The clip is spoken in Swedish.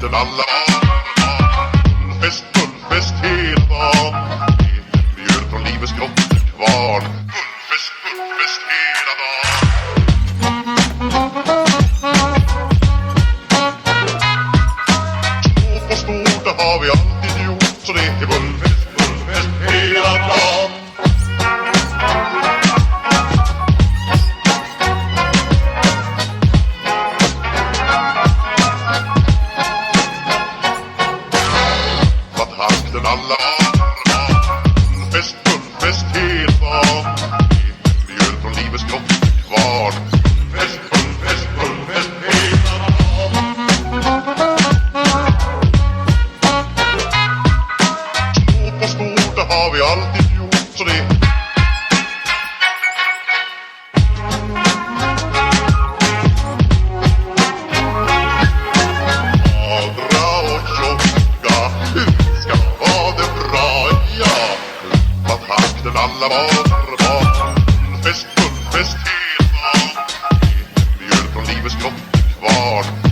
takten alla Fullfest hela dagen Mjöl från livets grottekvarn Fullfest hela dagen Stort och stort, det har vi alltid gjort Så det är fullfest hela dagen Alla fullfest hela dagen Mjöl från livets grottekvarn Fullfest hela dagen Stort och stort, det har vi alltid gjort Så det Magra och tjocka ska vara det bra, ja Vad takten alla var Fullfest hela dagen Mjöl från livets grottekvarn